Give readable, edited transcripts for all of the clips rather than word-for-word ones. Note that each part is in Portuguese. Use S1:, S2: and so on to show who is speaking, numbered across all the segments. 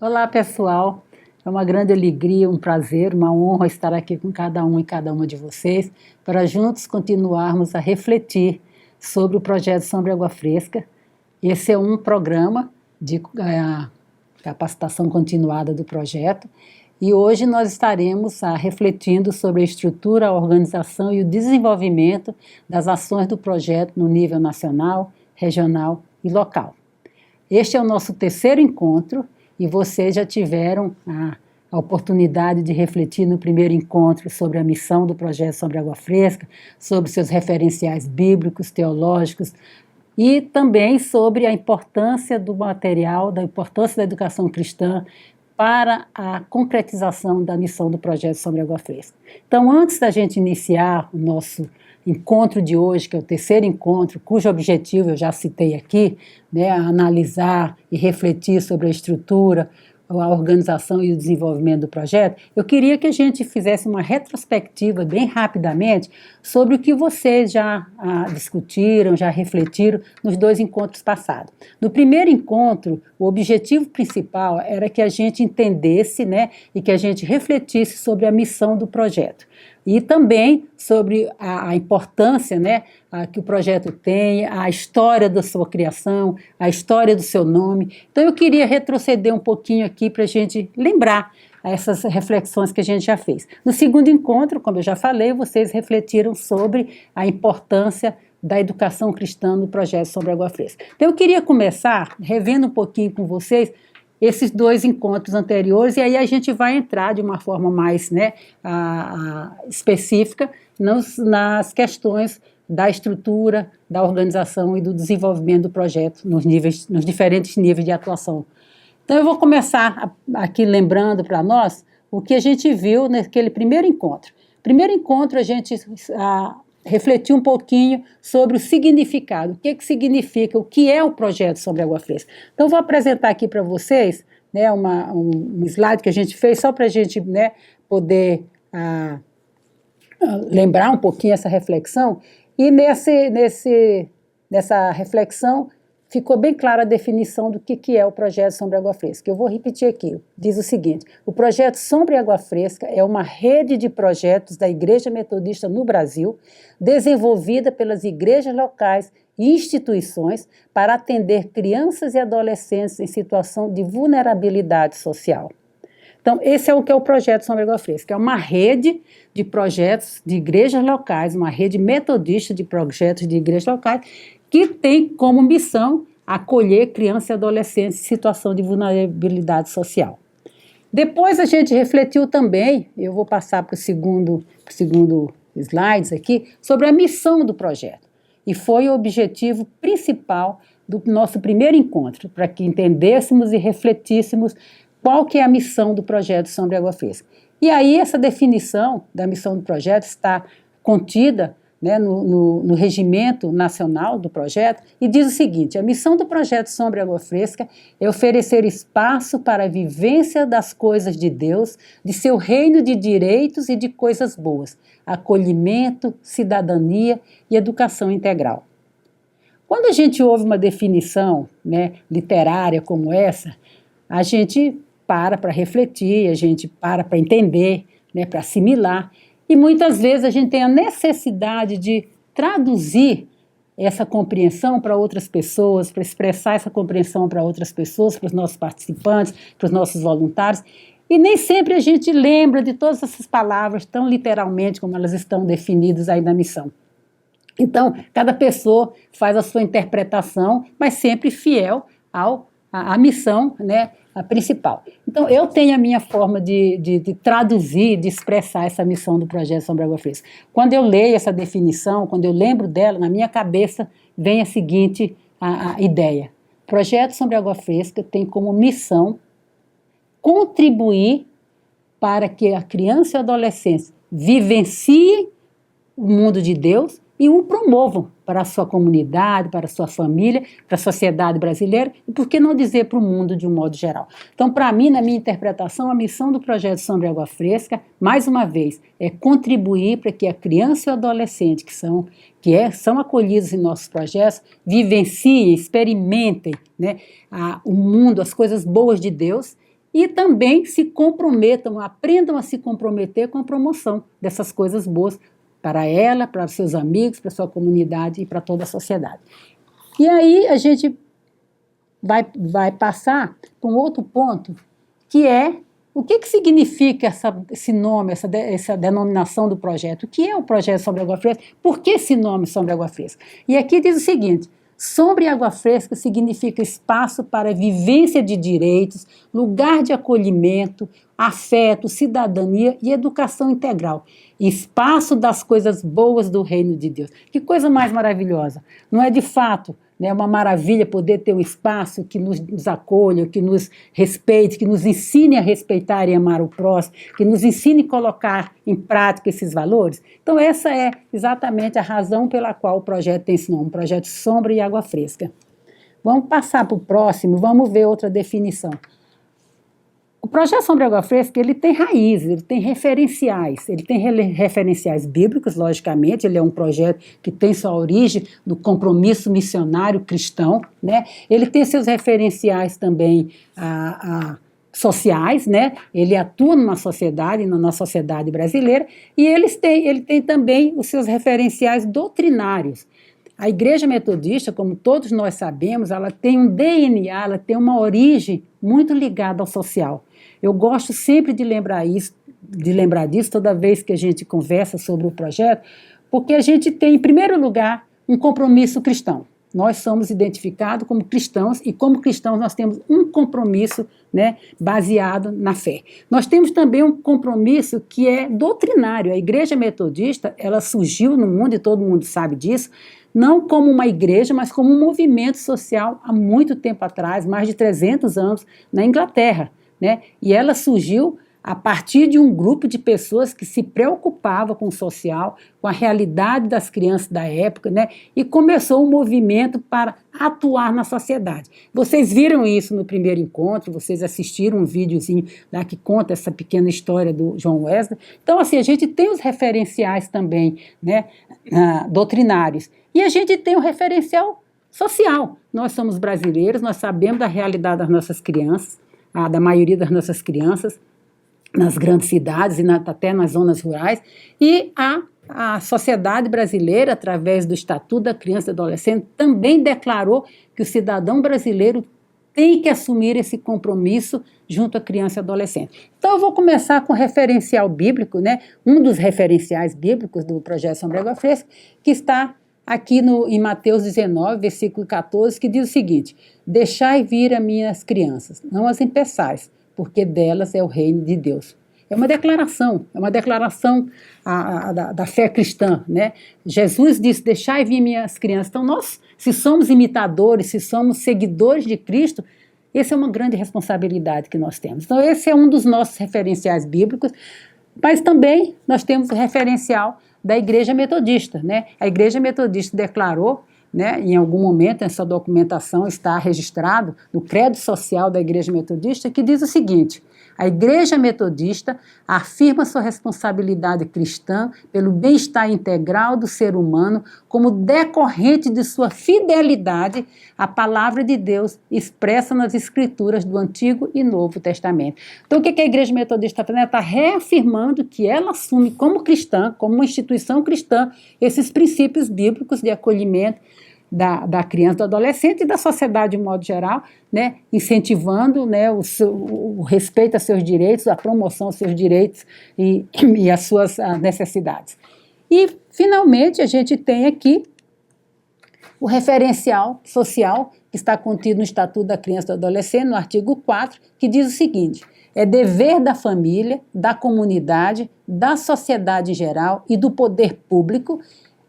S1: Olá, pessoal. É uma grande alegria, um prazer, uma honra estar aqui com cada um e cada uma de vocês para juntos continuarmos a refletir sobre o projeto Sombra e Água Fresca. Esse é um programa de capacitação continuada do projeto e hoje nós estaremos refletindo sobre a estrutura, a organização e o desenvolvimento das ações do projeto no nível nacional, regional e local. Este é o nosso terceiro encontro e vocês já tiveram a oportunidade de refletir no primeiro encontro sobre a missão do projeto Sombra e Água Fresca, sobre seus referenciais bíblicos, teológicos e também sobre a importância do material, da importância da educação cristã para a concretização da missão do projeto Sombra e Água Fresca. Então, antes da gente iniciar o nosso encontro de hoje, que é o terceiro encontro, cujo objetivo eu já citei aqui, né, analisar e refletir sobre a estrutura, a organização e o desenvolvimento do projeto, eu queria que a gente fizesse uma retrospectiva bem rapidamente sobre o que vocês já discutiram, já refletiram nos dois encontros passados. No primeiro encontro, o objetivo principal era que a gente entendesse, né, e que a gente refletisse sobre a missão do projeto. E também sobre a importância, né, que o projeto tem, a história da sua criação, a história do seu nome. Então eu queria retroceder um pouquinho aqui para a gente lembrar essas reflexões que a gente já fez. No segundo encontro, como eu já falei, vocês refletiram sobre a importância da educação cristã no projeto Sombra e Água Fresca. Então eu queria começar revendo um pouquinho com vocês esses dois encontros anteriores, e aí a gente vai entrar de uma forma mais, né, específica nas questões da estrutura, da organização e do desenvolvimento do projeto nos diferentes níveis de atuação. Então eu vou começar aqui lembrando para nós o que a gente viu naquele primeiro encontro. Primeiro encontro a gente refletir um pouquinho sobre o significado, o que significa, o que é o projeto Sombra e Água Fresca. Então, vou apresentar aqui para vocês, né, um slide que a gente fez só para a gente, né, poder lembrar um pouquinho essa reflexão, e nessa reflexão ficou bem clara a definição do que é o projeto Sombra e Água Fresca. Eu vou repetir aqui, diz o seguinte: o projeto Sombra e Água Fresca é uma rede de projetos da Igreja Metodista no Brasil, desenvolvida pelas igrejas locais e instituições para atender crianças e adolescentes em situação de vulnerabilidade social. Então, esse é o que é o projeto Sombra e Água Fresca, é uma rede de projetos de igrejas locais, uma rede metodista de projetos de igrejas locais, que tem como missão acolher crianças e adolescentes em situação de vulnerabilidade social. Depois a gente refletiu também, eu vou passar para o segundo slides aqui, sobre a missão do projeto. E foi o objetivo principal do nosso primeiro encontro, para que entendêssemos e refletíssemos qual que é a missão do projeto Sombra e Água Fresca. E aí essa definição da missão do projeto está contida, né, no regimento nacional do projeto, e diz o seguinte: a missão do projeto Sombra e Água Fresca é oferecer espaço para a vivência das coisas de Deus, de seu reino de direitos e de coisas boas, acolhimento, cidadania e educação integral. Quando a gente ouve uma definição, né, literária como essa, a gente para refletir, a gente para entender, né, para assimilar. E muitas vezes a gente tem a necessidade de traduzir essa compreensão para outras pessoas, para expressar essa compreensão para outras pessoas, para os nossos participantes, para os nossos voluntários. E nem sempre a gente lembra de todas essas palavras tão literalmente como elas estão definidas aí na missão. Então, cada pessoa faz a sua interpretação, mas sempre fiel à missão, né, a principal. Então, eu tenho a minha forma de traduzir, de expressar essa missão do projeto Sombra e Água Fresca. Quando eu leio essa definição, quando eu lembro dela, na minha cabeça vem a seguinte a ideia: o projeto Sombra e Água Fresca tem como missão contribuir para que a criança e a adolescência vivenciem o mundo de Deus e o promovam para a sua comunidade, para a sua família, para a sociedade brasileira e, por que não dizer, para o mundo de um modo geral. Então, para mim, na minha interpretação, a missão do projeto Sombra e Água Fresca, mais uma vez, é contribuir para que a criança e o adolescente são acolhidos em nossos projetos, vivenciem, experimentem, né, o mundo, as coisas boas de Deus e também se comprometam, aprendam a se comprometer com a promoção dessas coisas boas para ela, para os seus amigos, para a sua comunidade e para toda a sociedade. E aí a gente vai passar para um outro ponto, que é o que significa esse nome, essa denominação do projeto. O que é o projeto Sombra e Água Fresca? Por que esse nome Sombra e Água Fresca? E aqui diz o seguinte: Sombra e Água Fresca significa espaço para vivência de direitos, lugar de acolhimento, afeto, cidadania e educação integral. Espaço das coisas boas do reino de Deus. Que coisa mais maravilhosa! Não é de fato, né, uma maravilha poder ter um espaço que nos acolha, que nos respeite, que nos ensine a respeitar e amar o próximo, que nos ensine a colocar em prática esses valores? Então essa é exatamente a razão pela qual o projeto tem esse nome, o projeto Sombra e Água Fresca. Vamos passar para o próximo, vamos ver outra definição. O projeto Sombra e Água Fresca, ele tem raízes, ele tem referenciais bíblicos, logicamente. Ele é um projeto que tem sua origem no compromisso missionário cristão, né? Ele tem seus referenciais também sociais, né? Ele atua numa sociedade, na nossa sociedade brasileira, e ele tem também os seus referenciais doutrinários. A Igreja Metodista, como todos nós sabemos, ela tem um DNA, ela tem uma origem muito ligada ao social. Eu gosto sempre de lembrar disso toda vez que a gente conversa sobre o projeto, porque a gente tem, em primeiro lugar, um compromisso cristão. Nós somos identificados como cristãos e, como cristãos, nós temos um compromisso, né, baseado na fé. Nós temos também um compromisso que é doutrinário. A Igreja Metodista, ela surgiu no mundo, e todo mundo sabe disso, não como uma igreja, mas como um movimento social há muito tempo atrás, mais de 300 anos, na Inglaterra, né? E ela surgiu a partir de um grupo de pessoas que se preocupava com o social, com a realidade das crianças da época, né? E começou um movimento para atuar na sociedade. Vocês viram isso no primeiro encontro, vocês assistiram um videozinho lá que conta essa pequena história do John Wesley. Então, assim, a gente tem os referenciais também, né, doutrinários. E a gente tem o referencial social. Nós somos brasileiros, nós sabemos da realidade das nossas crianças, da maioria das nossas crianças, nas grandes cidades e até nas zonas rurais, e a sociedade brasileira, através do Estatuto da Criança e do Adolescente, também declarou que o cidadão brasileiro tem que assumir esse compromisso junto à criança e adolescente. Então eu vou começar com o referencial bíblico, né? Um dos referenciais bíblicos do projeto Sombra e Água Fresca, que está aqui em Mateus 19, versículo 14, que diz o seguinte: deixai vir as minhas crianças, não as impeçais, porque delas é o reino de Deus. É uma declaração da fé cristã, né? Jesus disse: deixai vir minhas crianças. Então nós, se somos imitadores, se somos seguidores de Cristo, essa é uma grande responsabilidade que nós temos. Então esse é um dos nossos referenciais bíblicos, mas também nós temos o referencial da Igreja Metodista, né? A Igreja Metodista declarou, né, em algum momento, essa documentação está registrado no Credo Social da Igreja Metodista, que diz o seguinte: a Igreja Metodista afirma sua responsabilidade cristã pelo bem-estar integral do ser humano como decorrente de sua fidelidade à palavra de Deus expressa nas Escrituras do Antigo e Novo Testamento. Então, o que a Igreja Metodista está fazendo? Ela está reafirmando que ela assume como cristã, como uma instituição cristã, esses princípios bíblicos de acolhimento da criança, do adolescente e da sociedade de modo geral, né, incentivando, né, o respeito a seus direitos, a promoção aos seus direitos e às suas necessidades. E, finalmente, a gente tem aqui o referencial social que está contido no Estatuto da Criança e do Adolescente, no artigo 4, que diz o seguinte: é dever da família, da comunidade, da sociedade em geral e do poder público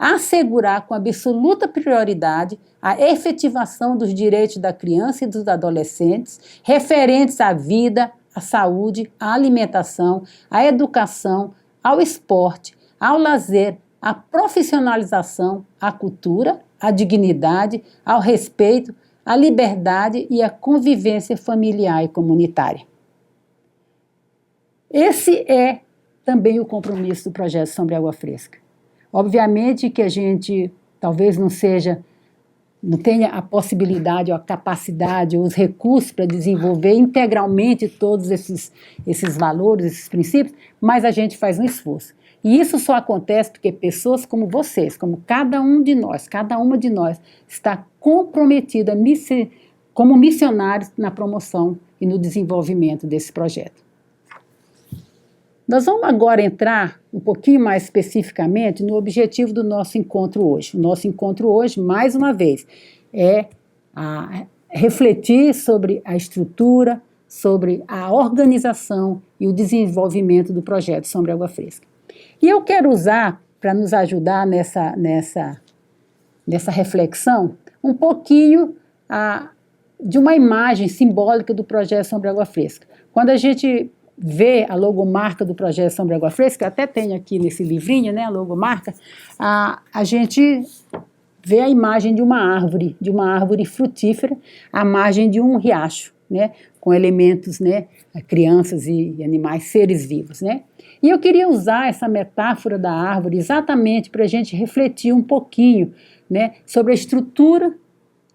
S1: assegurar com absoluta prioridade a efetivação dos direitos da criança e dos adolescentes referentes à vida, à saúde, à alimentação, à educação, ao esporte, ao lazer, à profissionalização, à cultura, à dignidade, ao respeito, à liberdade e à convivência familiar e comunitária. Esse é também o compromisso do projeto Sombra e Água Fresca. Obviamente que a gente talvez não seja não tem a possibilidade, ou a capacidade, ou os recursos para desenvolver integralmente todos esses valores, esses princípios, mas a gente faz um esforço. E isso só acontece porque pessoas como vocês, como cada um de nós, cada uma de nós, está comprometida como missionários na promoção e no desenvolvimento desse projeto. Nós vamos agora entrar um pouquinho mais especificamente no objetivo do nosso encontro hoje. O nosso encontro hoje, mais uma vez, é refletir sobre a estrutura, sobre a organização e o desenvolvimento do projeto Sombra e Água Fresca. E eu quero usar, para nos ajudar nessa reflexão, um pouquinho de uma imagem simbólica do projeto Sombra e Água Fresca. Quando a gente vê a logomarca do projeto Sombra e Água Fresca, até tem aqui nesse livrinho, né, a logomarca, a gente vê a imagem de uma árvore frutífera, à margem de um riacho, né, com elementos, né, crianças e animais, seres vivos, né. E eu queria usar essa metáfora da árvore exatamente para a gente refletir um pouquinho, né, sobre a estrutura,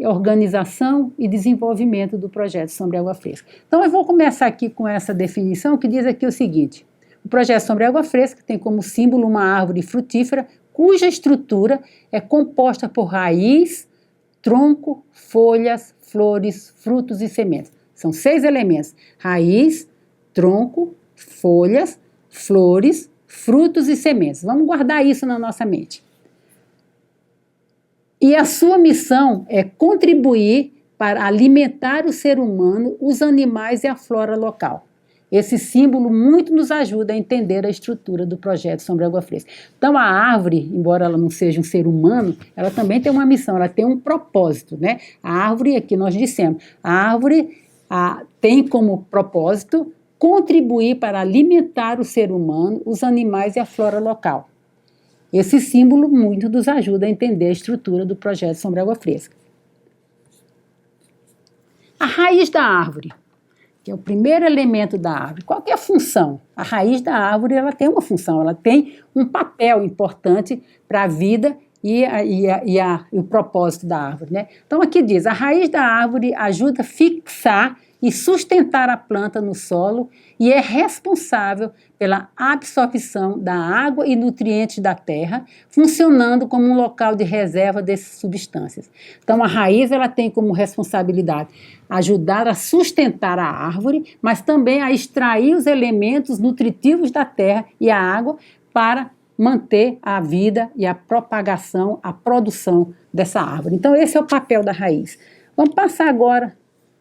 S1: organização e desenvolvimento do projeto Sombra e Água Fresca. Então eu vou começar aqui com essa definição que diz aqui o seguinte: o projeto Sombra e Água Fresca tem como símbolo uma árvore frutífera cuja estrutura é composta por raiz, tronco, folhas, flores, frutos e sementes. São 6 elementos: raiz, tronco, folhas, flores, frutos e sementes. Vamos guardar isso na nossa mente. E a sua missão é contribuir para alimentar o ser humano, os animais e a flora local. Esse símbolo muito nos ajuda a entender a estrutura do projeto Sombra e Água Fresca. Então a árvore, embora ela não seja um ser humano, ela também tem uma missão, ela tem um propósito, né? A árvore, aqui nós dissemos, a árvore tem como propósito contribuir para alimentar o ser humano, os animais e a flora local. Esse símbolo muito nos ajuda a entender a estrutura do projeto Sombra e Água Fresca. A raiz da árvore, que é o primeiro elemento da árvore. Qual que é a função? A raiz da árvore ela tem uma função, ela tem um papel importante para a vida e o propósito da árvore, né? Então aqui diz, a raiz da árvore ajuda a fixar e sustentar a planta no solo e é responsável pela absorção da água e nutrientes da terra, funcionando como um local de reserva dessas substâncias. Então a raiz ela tem como responsabilidade ajudar a sustentar a árvore, mas também a extrair os elementos nutritivos da terra e a água para manter a vida e a propagação, a produção dessa árvore. Então esse é o papel da raiz. Vamos passar agora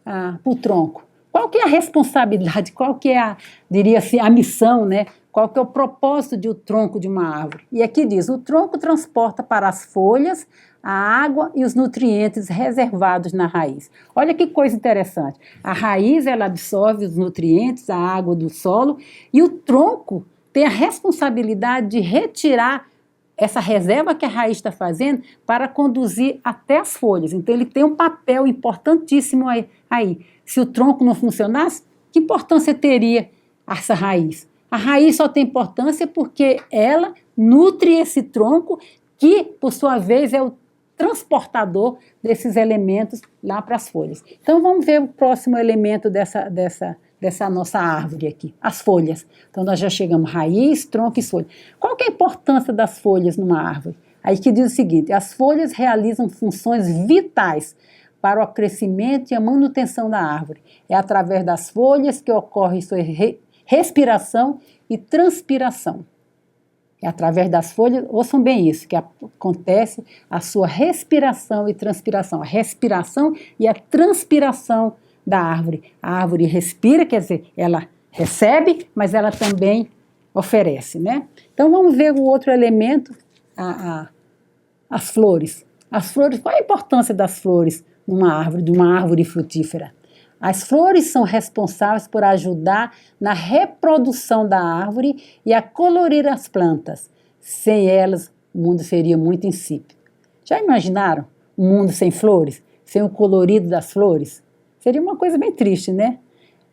S1: para o tronco. Qual que é a responsabilidade, qual que é diria assim, a missão, né? Qual que é o propósito de o tronco de uma árvore? E aqui diz, o tronco transporta para as folhas a água e os nutrientes reservados na raiz. Olha que coisa interessante. A raiz, ela absorve os nutrientes, a água do solo, e o tronco tem a responsabilidade de retirar essa reserva que a raiz está fazendo para conduzir até as folhas. Então, ele tem um papel importantíssimo aí. Se o tronco não funcionasse, que importância teria essa raiz? A raiz só tem importância porque ela nutre esse tronco, que, por sua vez, é o transportador desses elementos lá para as folhas. Então, vamos ver o próximo elemento dessa nossa árvore aqui, as folhas. Então, nós já chegamos raiz, tronco e folha. Qual que é a importância das folhas numa árvore? Aí que diz o seguinte, as folhas realizam funções vitais para o crescimento e a manutenção da árvore. É através das folhas que ocorre sua respiração e transpiração. É através das folhas, ouçam bem isso, que acontece a sua respiração e transpiração. A respiração e a transpiração da árvore. A árvore respira, quer dizer, ela recebe, mas ela também oferece, né? Então vamos ver o outro elemento, as flores. As flores, qual a importância das flores numa árvore, de uma árvore frutífera? As flores são responsáveis por ajudar na reprodução da árvore e a colorir as plantas. Sem elas, o mundo seria muito insípido. Já imaginaram um mundo sem flores? Sem o colorido das flores? Seria uma coisa bem triste, né?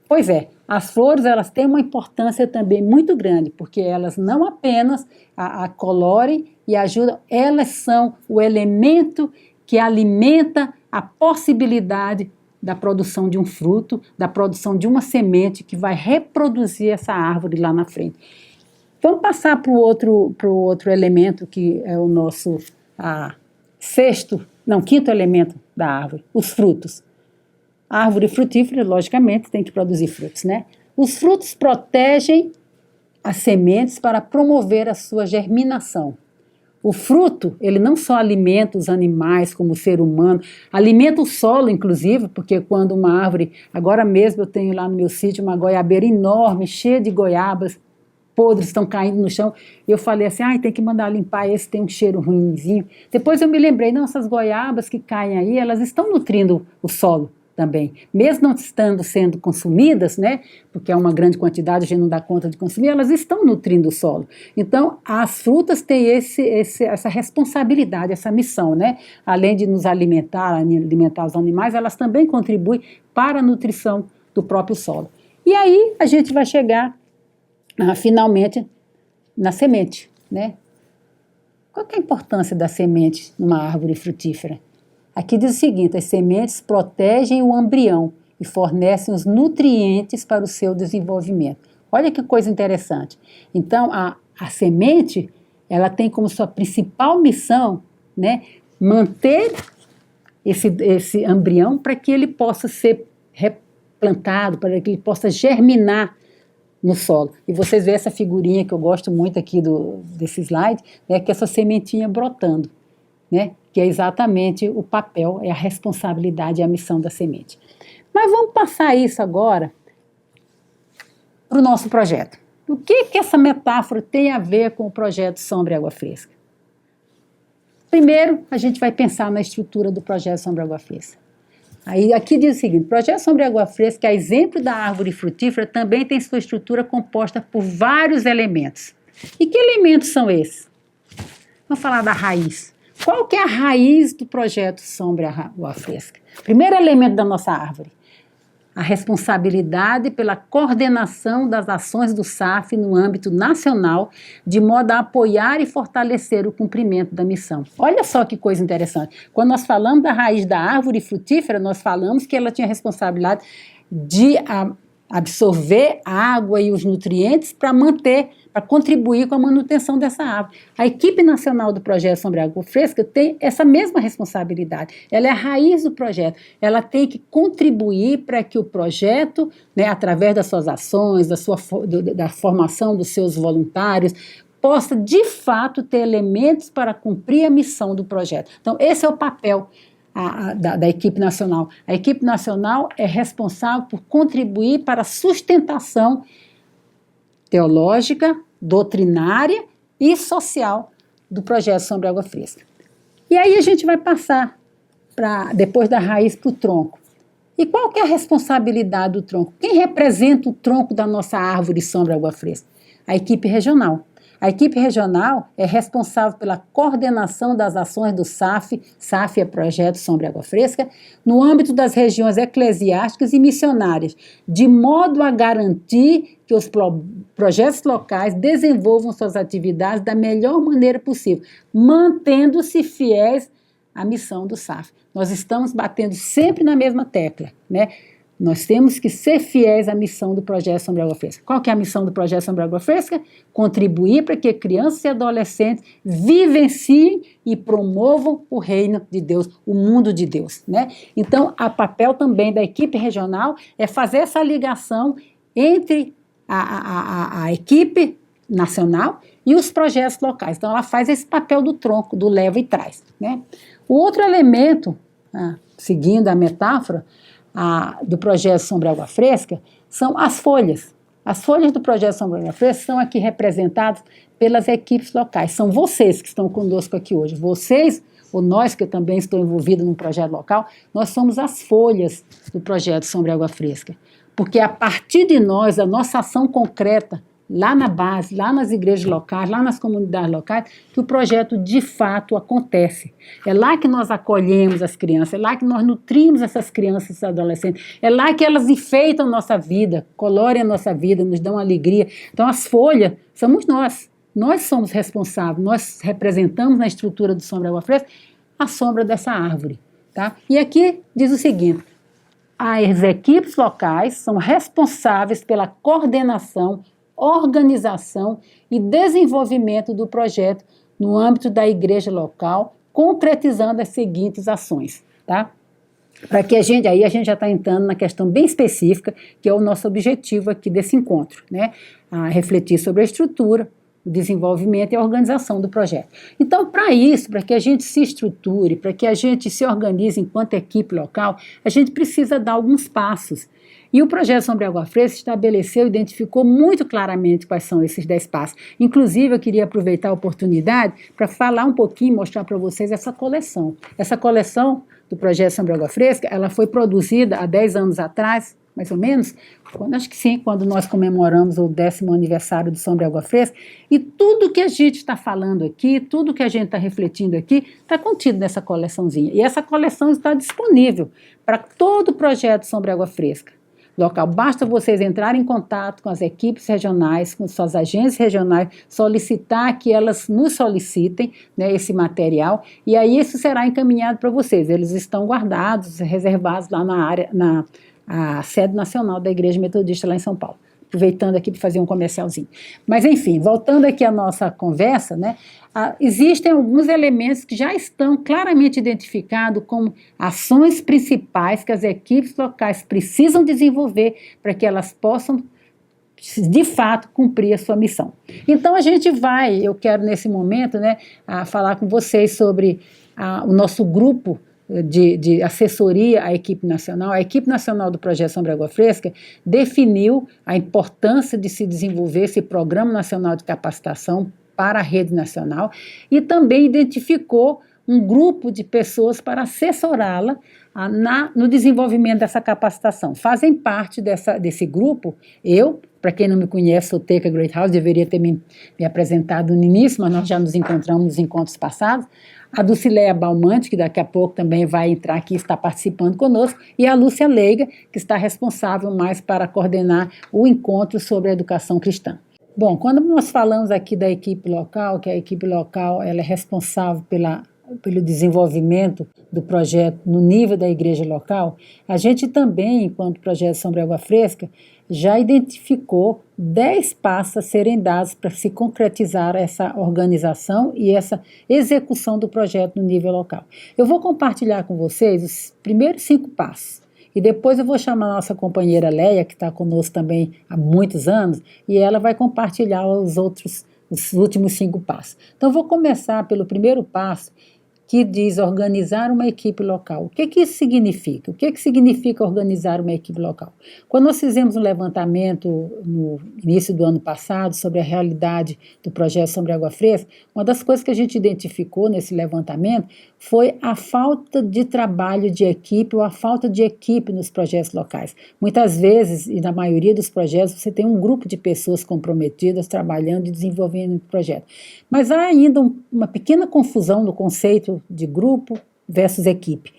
S1: Pois é, as flores elas têm uma importância também muito grande, porque elas não apenas a colorem e ajudam, elas são o elemento que alimenta a possibilidade da produção de um fruto, da produção de uma semente que vai reproduzir essa árvore lá na frente. Vamos passar para o outro elemento, que é o nosso quinto elemento da árvore, os frutos. A árvore frutífera, logicamente, tem que produzir frutos, né? Os frutos protegem as sementes para promover a sua germinação. O fruto, ele não só alimenta os animais como o ser humano, alimenta o solo, inclusive, porque quando uma árvore, agora mesmo eu tenho lá no meu sítio uma goiabeira enorme, cheia de goiabas podres, estão caindo no chão, e eu falei assim, tem que mandar limpar, esse tem um cheiro ruinzinho. Depois eu me lembrei, não, essas goiabas que caem aí, elas estão nutrindo o solo também, mesmo não estando sendo consumidas, né, porque é uma grande quantidade, a gente não dá conta de consumir, elas estão nutrindo o solo. Então, as frutas têm essa responsabilidade, essa missão, né, além de nos alimentar os animais, elas também contribuem para a nutrição do próprio solo. E aí, a gente vai chegar, finalmente, na semente, né. Qual que é a importância da semente numa árvore frutífera? Aqui diz o seguinte, as sementes protegem o embrião e fornecem os nutrientes para o seu desenvolvimento. Olha que coisa interessante. Então, a semente, ela tem como sua principal missão, né, manter esse embrião para que ele possa ser replantado, para que ele possa germinar no solo. E vocês veem essa figurinha que eu gosto muito aqui desse slide, né, que é essa sementinha brotando, né, que é exatamente o papel, é a responsabilidade e a missão da semente. Mas vamos passar isso agora para o nosso projeto. O que essa metáfora tem a ver com o projeto Sombra e Água Fresca? Primeiro, a gente vai pensar na estrutura do projeto Sombra e Água Fresca. Aí, aqui diz o seguinte, o projeto Sombra e Água Fresca, a exemplo da árvore frutífera, também tem sua estrutura composta por vários elementos. E que elementos são esses? Vamos falar da raiz. Qual que é a raiz do projeto Sombra e Água Fresca? Primeiro elemento da nossa árvore, a responsabilidade pela coordenação das ações do SAF no âmbito nacional, de modo a apoiar e fortalecer o cumprimento da missão. Olha só que coisa interessante. Quando nós falamos da raiz da árvore frutífera, nós falamos que ela tinha responsabilidade de absorver a água e os nutrientes para contribuir com a manutenção dessa árvore. A equipe nacional do projeto Sombra e Água Fresca tem essa mesma responsabilidade. Ela é a raiz do projeto. Ela tem que contribuir para que o projeto, né, através das suas ações, da formação dos seus voluntários, possa, de fato, ter elementos para cumprir a missão do projeto. Então, esse é o papel da equipe nacional. A equipe nacional é responsável por contribuir para a sustentação teológica, doutrinária e social do projeto Sombra e Água Fresca. E aí a gente vai passar, depois da raiz, para o tronco. E qual que é a responsabilidade do tronco? Quem representa o tronco da nossa árvore Sombra e Água Fresca? A equipe regional. A equipe regional é responsável pela coordenação das ações do SAF é Projeto Sombra e Água Fresca, no âmbito das regiões eclesiásticas e missionárias, de modo a garantir que os projetos locais desenvolvam suas atividades da melhor maneira possível, mantendo-se fiéis à missão do SAF. Nós estamos batendo sempre na mesma tecla, né? Nós temos que ser fiéis à missão do Projeto Sombra e Água Fresca. Qual que é a missão do Projeto Sombra e Água Fresca? Contribuir para que crianças e adolescentes vivenciem e promovam o reino de Deus, o mundo de Deus, né? Então, o papel também da equipe regional é fazer essa ligação entre a equipe nacional e os projetos locais. Então, ela faz esse papel do tronco, do leva e traz, né? O outro elemento, seguindo a metáfora, do projeto Sombra e Água Fresca, são as folhas. As folhas do projeto Sombra e Água Fresca são aqui representadas pelas equipes locais. São vocês que estão conosco aqui hoje. Vocês, ou nós que eu também estou envolvido num projeto local, nós somos as folhas do projeto Sombra e Água Fresca. Porque a partir de nós, a nossa ação concreta, lá na base, lá nas igrejas locais, lá nas comunidades locais, que o projeto de fato acontece. É lá que nós acolhemos as crianças, é lá que nós nutrimos essas crianças e adolescentes, é lá que elas enfeitam a nossa vida, colorem a nossa vida, nos dão alegria. Então as folhas somos nós somos responsáveis, nós representamos na estrutura do Sombra e Água Fresca à sombra dessa árvore. Tá? E aqui diz o seguinte: as equipes locais são responsáveis pela coordenação, organização e desenvolvimento do projeto no âmbito da igreja local, concretizando as seguintes ações. Tá? Para que a gente já está entrando na questão bem específica, que é o nosso objetivo aqui desse encontro, né? A refletir sobre a estrutura, o desenvolvimento e a organização do projeto. Então, para isso, para que a gente se estruture, para que a gente se organize enquanto equipe local, a gente precisa dar alguns passos. E o projeto Sombra e Água Fresca estabeleceu, identificou muito claramente quais são esses 10 passos. Inclusive, eu queria aproveitar a oportunidade para falar um pouquinho, mostrar para vocês essa coleção. Essa coleção do projeto Sombra e Água Fresca, ela foi produzida há 10 anos atrás, mais ou menos, acho que sim, quando nós comemoramos o 10º aniversário do Sombra e Água Fresca, e tudo que a gente está falando aqui, tudo que a gente está refletindo aqui, está contido nessa coleçãozinha. E essa coleção está disponível para todo o projeto Sombra e Água Fresca local. Basta vocês entrarem em contato com as equipes regionais, com suas agências regionais, solicitar que elas nos solicitem, né, esse material, e aí isso será encaminhado para vocês. Eles estão guardados, reservados lá na área, a sede nacional da Igreja Metodista lá em São Paulo. Aproveitando aqui para fazer um comercialzinho. Mas, enfim, voltando aqui à nossa conversa, né, existem alguns elementos que já estão claramente identificados como ações principais que as equipes locais precisam desenvolver para que elas possam, de fato, cumprir a sua missão. Então, eu quero nesse momento, né, falar com vocês sobre o nosso grupo de assessoria à equipe nacional. A equipe nacional do Projeto Sombra e Água Fresca definiu a importância de se desenvolver esse Programa Nacional de Capacitação para a rede nacional e também identificou um grupo de pessoas para assessorá-la no desenvolvimento dessa capacitação. Fazem parte desse grupo, para quem não me conhece, sou Teca Greathouse, deveria ter me apresentado no início, mas nós já nos encontramos nos encontros passados, a Dulcileia Balmante, que daqui a pouco também vai entrar aqui e está participando conosco, e a Lúcia Leiga, que está responsável mais para coordenar o encontro sobre a educação cristã. Bom, quando nós falamos aqui da equipe local, que a equipe local ela é responsável pelo desenvolvimento do projeto no nível da igreja local, a gente também, enquanto Projeto Sombra e Água Fresca, já identificou 10 passos a serem dados para se concretizar essa organização e essa execução do projeto no nível local. Eu vou compartilhar com vocês os primeiros 5 passos. E depois eu vou chamar a nossa companheira Leia, que está conosco também há muitos anos, e ela vai compartilhar os últimos 5 passos. Então, eu vou começar pelo primeiro passo, que diz organizar uma equipe local. O que isso significa? O que significa organizar uma equipe local? Quando nós fizemos um levantamento no início do ano passado sobre a realidade do projeto Sombra e Água Fresca, uma das coisas que a gente identificou nesse levantamento foi a falta de trabalho de equipe ou a falta de equipe nos projetos locais. Muitas vezes, e na maioria dos projetos, você tem um grupo de pessoas comprometidas trabalhando e desenvolvendo o projeto. Mas há ainda uma pequena confusão no conceito de grupo versus equipe.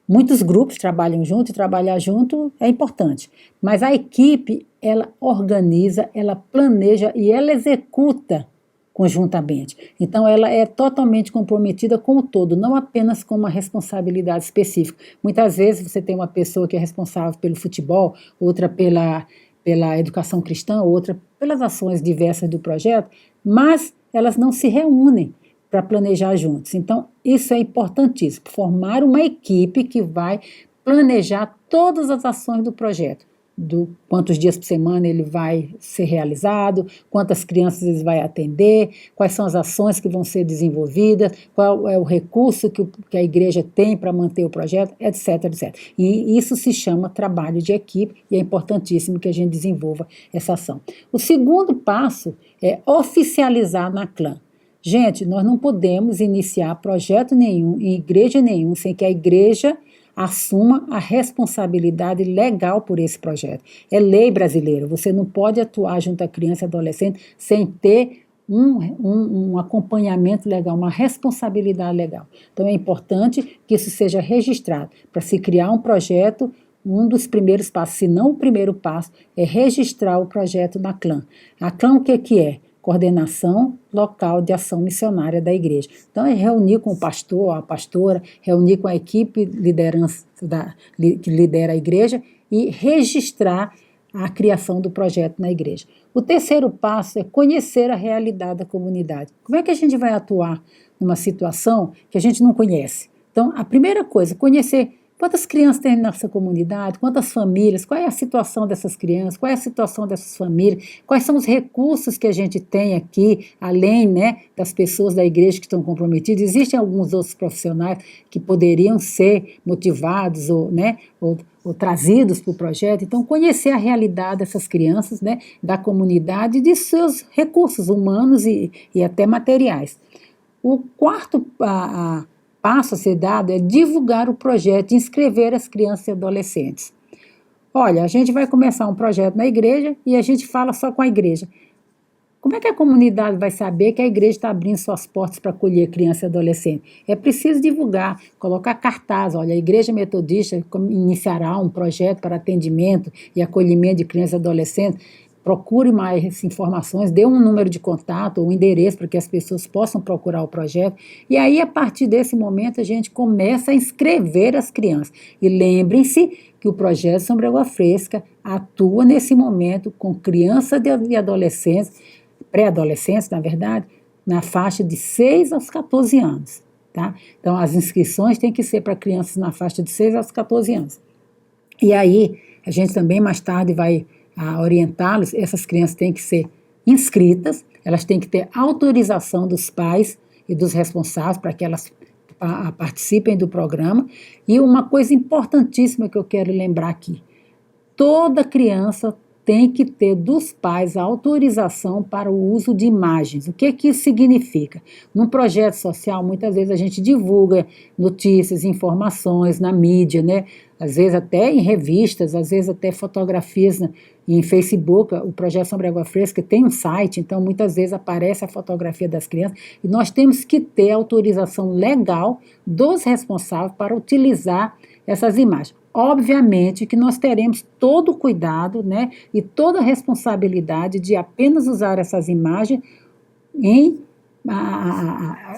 S1: Muitos grupos trabalham junto e trabalhar junto é importante, mas a equipe, ela organiza, ela planeja e ela executa conjuntamente. Então, ela é totalmente comprometida com o todo, não apenas com uma responsabilidade específica. Muitas vezes você tem uma pessoa que é responsável pelo futebol, outra pela educação cristã, outra pelas ações diversas do projeto, mas elas não se reúnem para planejar juntos. Então, isso é importantíssimo, formar uma equipe que vai planejar todas as ações do projeto, quantos dias por semana ele vai ser realizado, quantas crianças ele vai atender, quais são as ações que vão ser desenvolvidas, qual é o recurso que a igreja tem para manter o projeto, etc, etc. E isso se chama trabalho de equipe e é importantíssimo que a gente desenvolva essa ação. O segundo passo é oficializar na CLAM. Gente, nós não podemos iniciar projeto nenhum, em igreja nenhum, sem que a igreja assuma a responsabilidade legal por esse projeto. É lei brasileira, você não pode atuar junto à criança e adolescente sem ter um acompanhamento legal, uma responsabilidade legal. Então é importante que isso seja registrado. Para se criar um projeto, um dos primeiros passos, se não o primeiro passo, é registrar o projeto na CLAM. A CLAM o que é? coordenação local de ação missionária da igreja. Então, é reunir com o pastor, a pastora, reunir com a equipe liderança que lidera a igreja e registrar a criação do projeto na igreja. O terceiro passo é conhecer a realidade da comunidade. Como é que a gente vai atuar numa situação que a gente não conhece? Então, a primeira coisa, conhecer quantas crianças tem na nossa comunidade, quantas famílias, qual é a situação dessas crianças, qual é a situação dessas famílias, quais são os recursos que a gente tem aqui, além, né, das pessoas da igreja que estão comprometidas. Existem alguns outros profissionais que poderiam ser motivados ou trazidos para o projeto. Então, conhecer a realidade dessas crianças, né, da comunidade e de seus recursos humanos e até materiais. O quarto passo a ser dado é divulgar o projeto e inscrever as crianças e adolescentes. Olha, a gente vai começar um projeto na igreja e a gente fala só com a igreja. Como é que a comunidade vai saber que a igreja está abrindo suas portas para acolher criança e adolescente? É preciso divulgar, colocar cartaz. Olha, a Igreja Metodista iniciará um projeto para atendimento e acolhimento de crianças e adolescentes. Procure mais informações, dê um número de contato ou um endereço para que as pessoas possam procurar o projeto. E aí, a partir desse momento, a gente começa a inscrever as crianças. E lembrem-se que o projeto Sombra Água Fresca atua nesse momento com crianças e adolescentes, pré-adolescentes, na verdade, na faixa de 6 aos 14 anos. Tá? Então, as inscrições têm que ser para crianças na faixa de 6 aos 14 anos. E aí, a gente também mais tarde vai orientá-los. Essas crianças têm que ser inscritas, elas têm que ter autorização dos pais e dos responsáveis para que elas participem do programa. E uma coisa importantíssima que eu quero lembrar aqui, toda criança tem que ter dos pais a autorização para o uso de imagens. O que isso significa? Num projeto social, muitas vezes a gente divulga notícias, informações na mídia, né? Às vezes até em revistas, às vezes até fotografias em Facebook. O projeto Sombra Água Fresca tem um site, então muitas vezes aparece a fotografia das crianças e nós temos que ter autorização legal dos responsáveis para utilizar essas imagens. Obviamente que nós teremos todo o cuidado, né, e toda a responsabilidade de apenas usar essas imagens em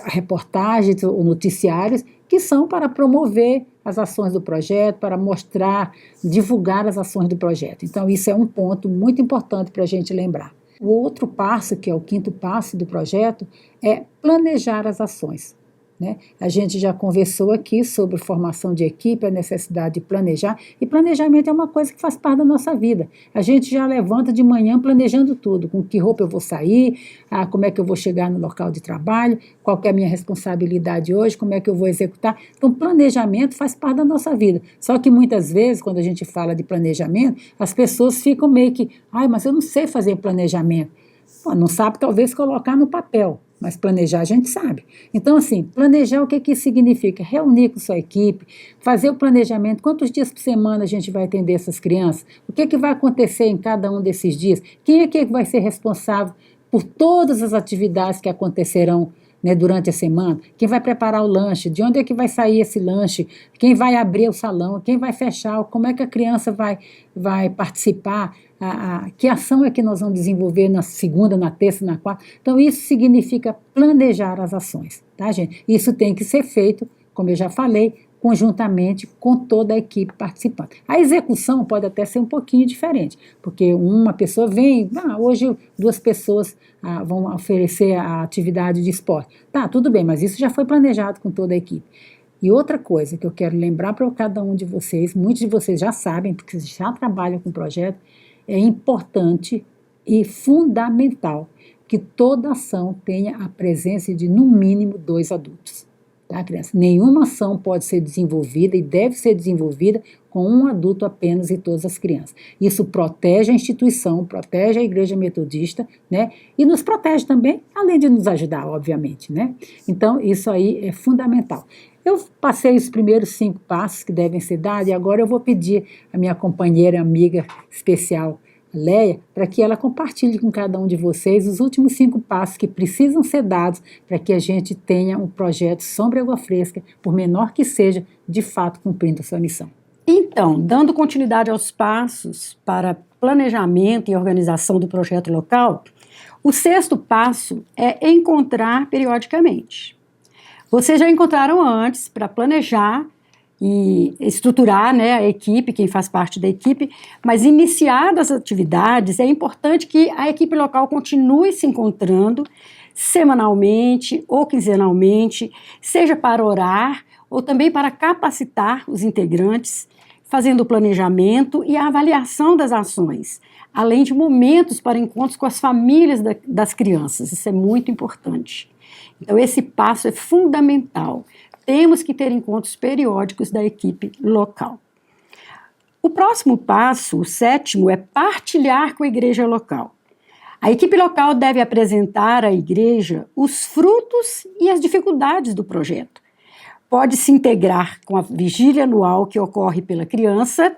S1: reportagens ou noticiários que são para promover as ações do projeto, para mostrar, divulgar as ações do projeto. Então, isso é um ponto muito importante para a gente lembrar. O outro passo, que é o quinto passo do projeto, é planejar as ações. Né? A gente já conversou aqui sobre formação de equipe, a necessidade de planejar, e planejamento é uma coisa que faz parte da nossa vida. A gente já levanta de manhã planejando tudo, com que roupa eu vou sair, como é que eu vou chegar no local de trabalho, qual que é a minha responsabilidade hoje, como é que eu vou executar. Então, planejamento faz parte da nossa vida. Só que muitas vezes, quando a gente fala de planejamento, as pessoas ficam meio que, mas eu não sei fazer planejamento. Não sabe, talvez, colocar no papel. Mas planejar a gente sabe. Então, assim, planejar o que isso significa? Reunir com sua equipe, fazer o planejamento, quantos dias por semana a gente vai atender essas crianças, o que vai acontecer em cada um desses dias, quem é que vai ser responsável por todas as atividades que acontecerão, né, durante a semana, quem vai preparar o lanche, de onde é que vai sair esse lanche, quem vai abrir o salão, quem vai fechar, como é que a criança vai participar, que ação é que nós vamos desenvolver na segunda, na terça, na quarta. Então, isso significa planejar as ações, tá, gente? Isso tem que ser feito, como eu já falei, conjuntamente com toda a equipe participante. A execução pode até ser um pouquinho diferente, porque uma pessoa vem, hoje 2 pessoas vão oferecer a atividade de esporte. Tá, tudo bem, mas isso já foi planejado com toda a equipe. E outra coisa que eu quero lembrar para cada um de vocês, muitos de vocês já sabem, porque já trabalham com o projeto, é importante e fundamental que toda ação tenha a presença de, no mínimo, 2 adultos. Tá, criança? Nenhuma ação pode ser desenvolvida e deve ser desenvolvida com um adulto apenas e todas as crianças. Isso protege a instituição, protege a Igreja Metodista, né? E nos protege também, além de nos ajudar, obviamente, né? Então, isso aí é fundamental. Eu passei os primeiros 5 passos que devem ser dados e agora eu vou pedir à minha companheira, amiga especial, Leia, para que ela compartilhe com cada um de vocês os últimos 5 passos que precisam ser dados para que a gente tenha um projeto Sombra Água Fresca, por menor que seja, de fato cumprindo a sua missão.
S2: Então, dando continuidade aos passos para planejamento e organização do projeto local, O sexto passo é encontrar periodicamente. Vocês já encontraram antes para planejar e estruturar, né, a equipe, quem faz parte da equipe, mas iniciadas as atividades, é importante que a equipe local continue se encontrando semanalmente ou quinzenalmente, seja para orar ou também para capacitar os integrantes, fazendo o planejamento e a avaliação das ações, além de momentos para encontros com as famílias das crianças. Isso é muito importante. Então, esse passo é fundamental. Temos que ter encontros periódicos da equipe local. O próximo passo, o sétimo, é partilhar com a igreja local. A equipe local deve apresentar à igreja os frutos e as dificuldades do projeto. Pode se integrar com a vigília anual que ocorre pela criança,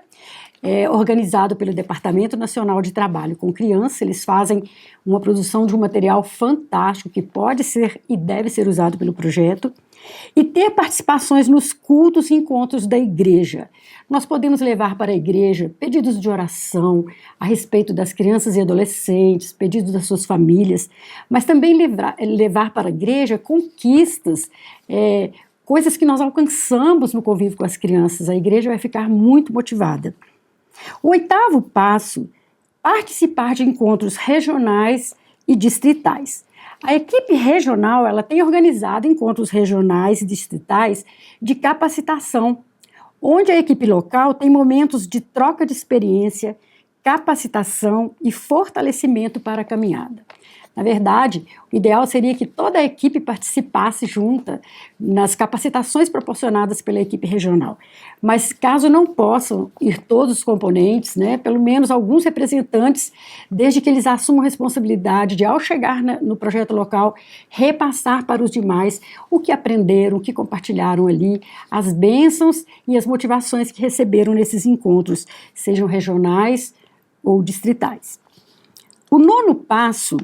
S2: organizado pelo Departamento Nacional de Trabalho com Criança. Eles fazem uma produção de um material fantástico que pode ser e deve ser usado pelo projeto. E ter participações nos cultos e encontros da igreja. Nós podemos levar para a igreja pedidos de oração a respeito das crianças e adolescentes, pedidos das suas famílias, mas também levar para a igreja conquistas, coisas que nós alcançamos no convívio com as crianças. A igreja vai ficar muito motivada. O oitavo passo, participar de encontros regionais e distritais. A equipe regional, ela tem organizado encontros regionais e distritais de capacitação, onde a equipe local tem momentos de troca de experiência, capacitação e fortalecimento para a caminhada. Na verdade, o ideal seria que toda a equipe participasse junta nas capacitações proporcionadas pela equipe regional. Mas caso não possam ir todos os componentes, né, pelo menos alguns representantes, desde que eles assumam a responsabilidade de, ao chegar no projeto local, repassar para os demais o que aprenderam, o que compartilharam ali, as bênçãos e as motivações que receberam nesses encontros, sejam regionais ou distritais. O nono passo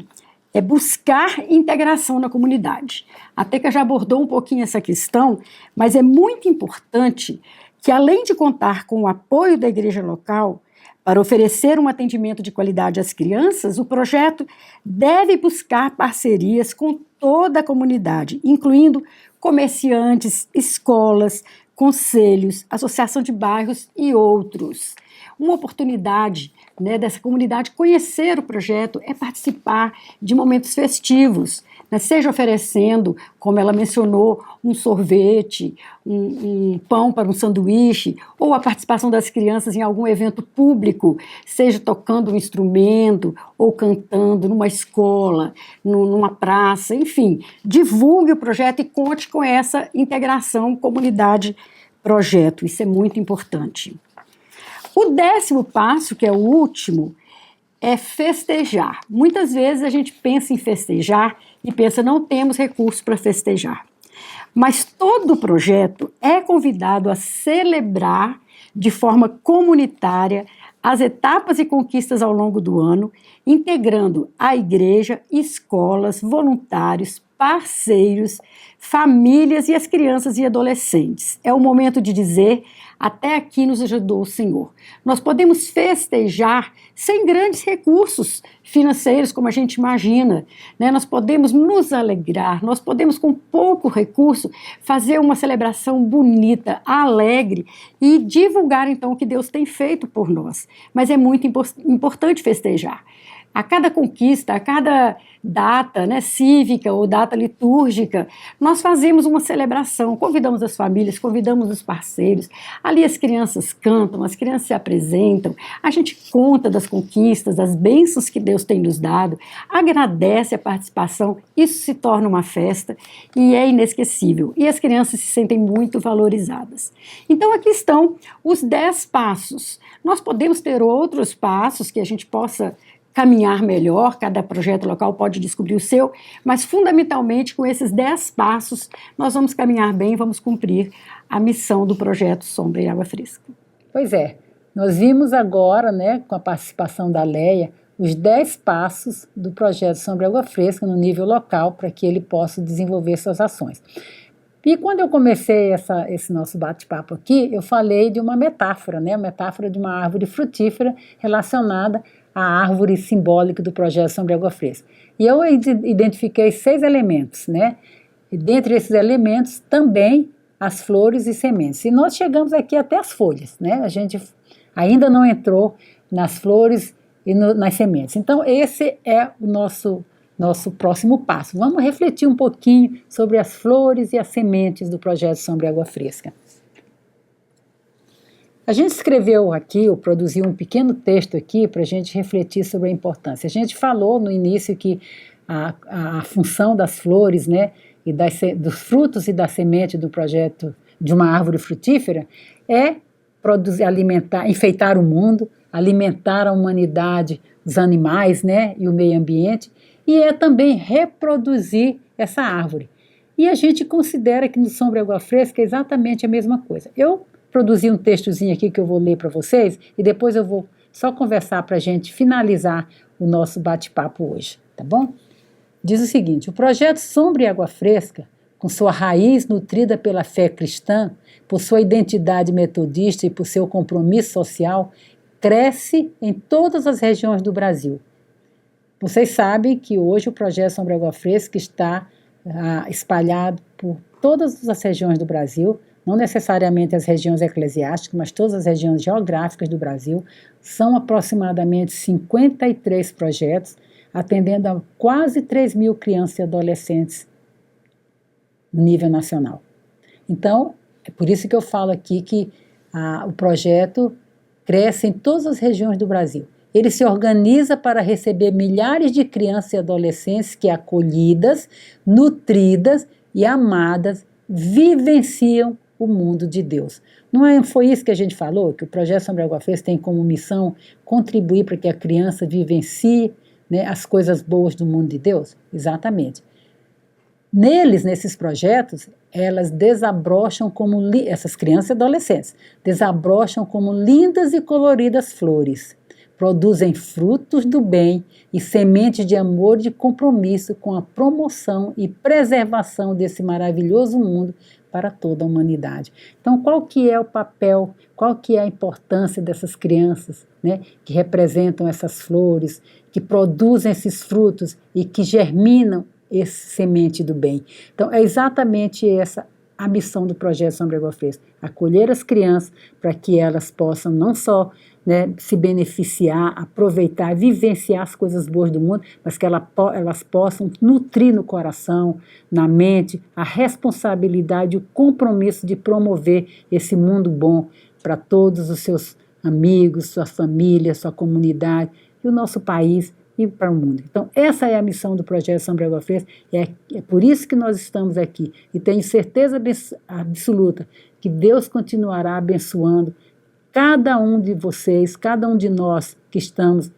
S2: é buscar integração na comunidade. A Teca já abordou um pouquinho essa questão, mas é muito importante que, além de contar com o apoio da igreja local para oferecer um atendimento de qualidade às crianças, o projeto deve buscar parcerias com toda a comunidade, incluindo comerciantes, escolas, conselhos, associação de bairros e outros. Uma oportunidade, né, dessa comunidade conhecer o projeto é participar de momentos festivos, né, seja oferecendo, como ela mencionou, um sorvete, um pão para um sanduíche, ou a participação das crianças em algum evento público, seja tocando um instrumento ou cantando numa escola, numa praça, enfim, divulgue o projeto e conte com essa integração comunidade-projeto. Isso é muito importante. O 10º passo, que é o último, é festejar. Muitas vezes a gente pensa em festejar e pensa, não temos recursos para festejar. Mas todo o projeto é convidado a celebrar de forma comunitária as etapas e conquistas ao longo do ano, integrando a igreja, escolas, voluntários, parceiros, famílias e as crianças e adolescentes. É o momento de dizer, até aqui nos ajudou o Senhor. Nós podemos festejar sem grandes recursos financeiros, como a gente imagina, né? Nós podemos nos alegrar, nós podemos, com pouco recurso, fazer uma celebração bonita, alegre e divulgar, então, o que Deus tem feito por nós. Mas é muito importante festejar. A cada conquista, a cada data, né, cívica ou data litúrgica, nós fazemos uma celebração, convidamos as famílias, convidamos os parceiros, ali as crianças cantam, as crianças se apresentam, a gente conta das conquistas, das bênçãos que Deus tem nos dado, agradece a participação, isso se torna uma festa e é inesquecível, e as crianças se sentem muito valorizadas. Então aqui estão os 10 passos. Nós podemos ter outros passos que a gente possa caminhar melhor, cada projeto local pode descobrir o seu, mas fundamentalmente com esses 10 passos nós vamos caminhar bem, vamos cumprir a missão do projeto Sombra e Água Fresca.
S1: Pois é, nós vimos agora, né, com a participação da Leia, os 10 passos do projeto Sombra e Água Fresca no nível local para que ele possa desenvolver suas ações. E quando eu comecei esse nosso bate-papo aqui, eu falei de uma metáfora, né, a metáfora de uma árvore frutífera relacionada a árvore simbólica do projeto Sombra e Água Fresca. E eu identifiquei 6 elementos, né? E dentre esses elementos, também as flores e sementes. E nós chegamos aqui até as folhas, né? A gente ainda não entrou nas flores e nas sementes. Então, esse é o nosso próximo passo. Vamos refletir um pouquinho sobre as flores e as sementes do projeto Sombra e Água Fresca. A gente escreveu aqui, ou produziu um pequeno texto aqui para a gente refletir sobre a importância. A gente falou no início que a função das flores, né, e dos frutos e da semente do projeto de uma árvore frutífera é produzir, alimentar, enfeitar o mundo, alimentar a humanidade, os animais, né, e o meio ambiente, e é também reproduzir essa árvore. E a gente considera que no Sombra e Água Fresca é exatamente a mesma coisa. Eu produzi um textozinho aqui que eu vou ler para vocês e depois eu vou só conversar para a gente finalizar o nosso bate-papo hoje, tá bom? Diz o seguinte: o projeto Sombra e Água Fresca, com sua raiz nutrida pela fé cristã, por sua identidade metodista e por seu compromisso social, cresce em todas as regiões do Brasil. Vocês sabem que hoje o projeto Sombra e Água Fresca está espalhado por todas as regiões do Brasil, não necessariamente as regiões eclesiásticas, mas todas as regiões geográficas do Brasil. São aproximadamente 53 projetos, atendendo a quase 3.000 crianças e adolescentes no nível nacional. Então, é por isso que eu falo aqui que o projeto cresce em todas as regiões do Brasil. Ele se organiza para receber milhares de crianças e adolescentes que, acolhidas, nutridas e amadas, vivenciam o mundo de Deus. Não foi isso que a gente falou? Que o projeto Sombra e Água Fresca tem como missão contribuir para que a criança vivencie, né, as coisas boas do mundo de Deus? Exatamente. Nesses projetos, elas desabrocham essas crianças e adolescentes, desabrocham como lindas e coloridas flores, produzem frutos do bem e sementes de amor e de compromisso com a promoção e preservação desse maravilhoso mundo para toda a humanidade. Então, qual que é o papel, qual que é a importância dessas crianças, né, que representam essas flores, que produzem esses frutos e que germinam esse semente do bem? Então, é exatamente essa a missão do projeto Sombra e Água Fresca: acolher as crianças para que elas possam não só, né, se beneficiar, aproveitar, vivenciar as coisas boas do mundo, mas que elas possam nutrir no coração, na mente, a responsabilidade e o compromisso de promover esse mundo bom para todos os seus amigos, sua família, sua comunidade e o nosso país e para o mundo. Então, essa é a missão do projeto Sombra e Água Fresca, é por isso que nós estamos aqui, e tenho certeza absoluta que Deus continuará abençoando cada um de vocês, cada um de nós que estamos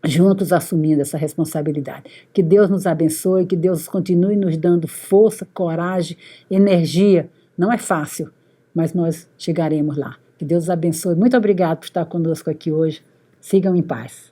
S1: juntos assumindo essa responsabilidade. Que Deus nos abençoe, que Deus continue nos dando força, coragem, energia. Não é fácil, mas nós chegaremos lá. Que Deus os abençoe. Muito obrigado por estar conosco aqui hoje. Sigam em paz.